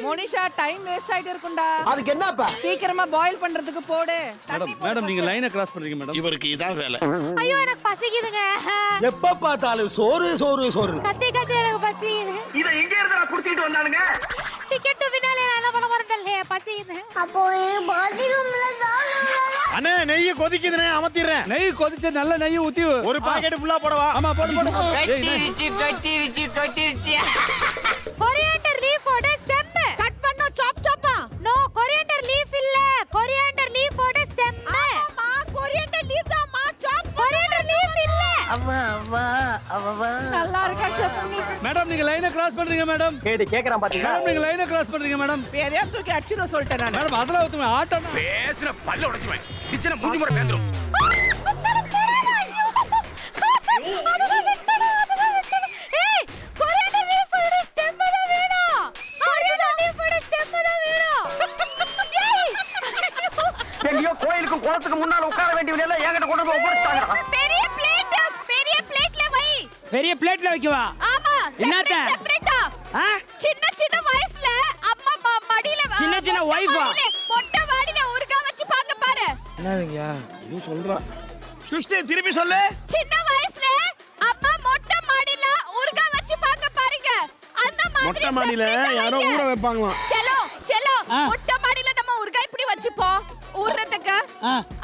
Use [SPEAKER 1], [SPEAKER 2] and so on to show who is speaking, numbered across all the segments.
[SPEAKER 1] Monisha time waste ஆயிட்டு இருக்கும்டா.
[SPEAKER 2] அதுக்கு என்னப்பா?
[SPEAKER 1] சீக்கிரமா பாயில் பண்றதுக்கு போடு.
[SPEAKER 3] மேடம் நீங்க லைனை கிராஸ் பண்றீங்க மேடம்.
[SPEAKER 4] இவருக்கு இதான் வேலை.
[SPEAKER 5] ஐயோ எனக்கு பசிக்குதுங்க.
[SPEAKER 2] எப்ப பார்த்தாலும் சோறு சோறு சோறு.
[SPEAKER 5] கத்தி கத்தி எனக்கு பசிக்குது.
[SPEAKER 2] இத எங்க இருந்து குடிச்சிட்டு வந்தானுங்க?
[SPEAKER 5] டிக்கெட் பின்னால என்ன பண்ண போறேன் பசிக்குது.
[SPEAKER 6] அப்போ பாத்ரூம்ல சாப்பிடுங்க.
[SPEAKER 7] அண்ணே நெய் கொதிக்குதுனே அமத்திறேன்.
[SPEAKER 3] நெய் கொதிச்ச நல்ல நெய் ஊத்தி
[SPEAKER 7] ஒரு பாக்கெட் ஃபுல்லா போடவா?
[SPEAKER 3] ஆமா போடு போடு.
[SPEAKER 5] கொரியாண்டர் லீஃபோட ஸ்டெம்
[SPEAKER 1] கட் பண்ணா சாப் சாப்பா.
[SPEAKER 5] நோ கொரியாண்டர் லீஃப் இல்ல கொரியாண்டர் லீஃபோட ஸ்டெம்.
[SPEAKER 1] ஆமா கொரியாண்டர் லீஃப் தான் மா சாப்.
[SPEAKER 5] கொரியாண்டர் லீஃப் இல்ல.
[SPEAKER 1] நல்லா இருக்கா செஃப்?
[SPEAKER 3] மேடம் நீங்க லைனை கிராஸ் பண்றீங்க மேடம்.
[SPEAKER 2] கேக்குறான் பாத்தீங்களா?
[SPEAKER 3] மேடம் நீங்க லைனை கிராஸ் பண்றீங்க மேடம்.
[SPEAKER 1] பேரையா தூக்கி அடிச்சிர சொல்லிட்டேன் நான்.
[SPEAKER 3] மேடம் அதெல்லாம் ஊத்துமே ஆட்டம்.
[SPEAKER 7] பேசுற பல்ல உடைச்சுவேன். கிச்சன மூஞ்சி முறை பேந்துரும்.
[SPEAKER 2] எங்கயோ கோயிலுக்கு குளத்துக்கு முன்னால உட்கார வேண்டியவங்க எல்லாம் என்கிட்ட கொண்டு வந்து ஒப்படைச்சாங்க.
[SPEAKER 5] பெரிய பிளேட்ல வை.
[SPEAKER 8] பெரிய பிளேட்ல வைக்கவா?
[SPEAKER 5] ஆமா.
[SPEAKER 8] என்னத்த?
[SPEAKER 5] செப்பரேட்டா. சின்ன சின்ன வயசுல அம்மா மடியில
[SPEAKER 8] சின்ன சின்ன வைஃபா?
[SPEAKER 5] மொட்டை வாடில ஊர்கா வச்சு பாக்க பாரு.
[SPEAKER 8] என்னதுங்கயா?
[SPEAKER 7] நீ சொல்றா. சுஷ்டி திருப்பி சொல்லு.
[SPEAKER 5] சின்ன வயசுல அம்மா மொட்டை மாடில ஊர்கா வச்சு பாக்க பாருங்க. அந்த மாதிரி
[SPEAKER 7] மொட்டை மாடியில யாரோ ஊற வைப்பாங்களாம்.
[SPEAKER 5] செல்லோ மொட்டை மாடில நம்ம ஊர்கா இப்படி வச்சுப்போம் ஊறதுக்கு.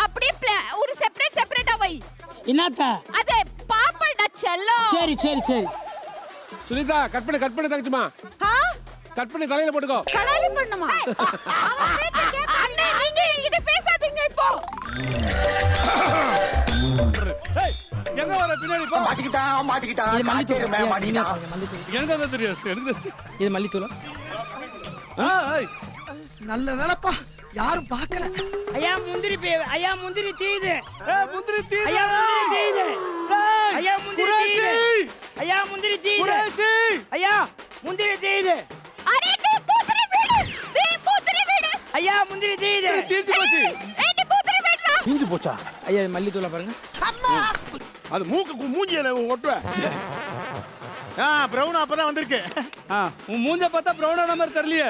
[SPEAKER 5] அப்படியே ஒரு செப்பரேட்டா வை.
[SPEAKER 8] என்னத்த?
[SPEAKER 5] அது பாப்படா செல்லோ.
[SPEAKER 8] சரி சரி சரி.
[SPEAKER 7] சுனிதா கட் பண்ணி தங்கச்சுமா. கட் பண்ணி தலையில போட்டுக்கோ.
[SPEAKER 1] கடாலி பண்ணுமா? அண்ணே நீங்க என்கிட்ட பேசாதீங்க இப்போ.
[SPEAKER 3] ஏய் எங்க வர பின்னாடி போ.
[SPEAKER 2] மாட்டிக்கிட்டான்.
[SPEAKER 8] இது மல்லித்தூள்.
[SPEAKER 2] மாட்டிக்கிட்டான்.
[SPEAKER 3] எனக்கு தான் தெரியும். எனக்கு
[SPEAKER 8] இது மல்லித்தூள்.
[SPEAKER 3] ஏய்
[SPEAKER 2] நல்ல வேலைப்பா. யாரும் பார்க்கல.
[SPEAKER 8] ஐயா முந்திரி ஐயா முந்திரி தீயுது.
[SPEAKER 3] ஏய் முந்திரி தீ.
[SPEAKER 8] ஐயா முந்திரி தீயுது.
[SPEAKER 3] ஏய்
[SPEAKER 8] ஐயா முந்திரி தீயுது. ஐயா முந்திரி தீயுது.
[SPEAKER 3] குரேசி.
[SPEAKER 8] ஐயா முந்திரி தீயுது.
[SPEAKER 5] அரே நீ பூத்திரி வீடு.
[SPEAKER 8] ஐயா முந்திரி தீயுது.
[SPEAKER 3] தீஞ்சு போச்சு.
[SPEAKER 5] ஏய் நீ பூத்திரி வீடுடா.
[SPEAKER 7] தீஞ்சு போச்சா?
[SPEAKER 8] ஐயா மல்லித்தூள பாருங்க.
[SPEAKER 7] அது மூக்கு மூஞ்சில ஒட்டுவ. பிரவுன் அப்பதான் வந்திருக்கு.
[SPEAKER 3] உன் மூஞ்ச பார்த்தா பிரவுன் ஆன மாதிரி தெரியலையே.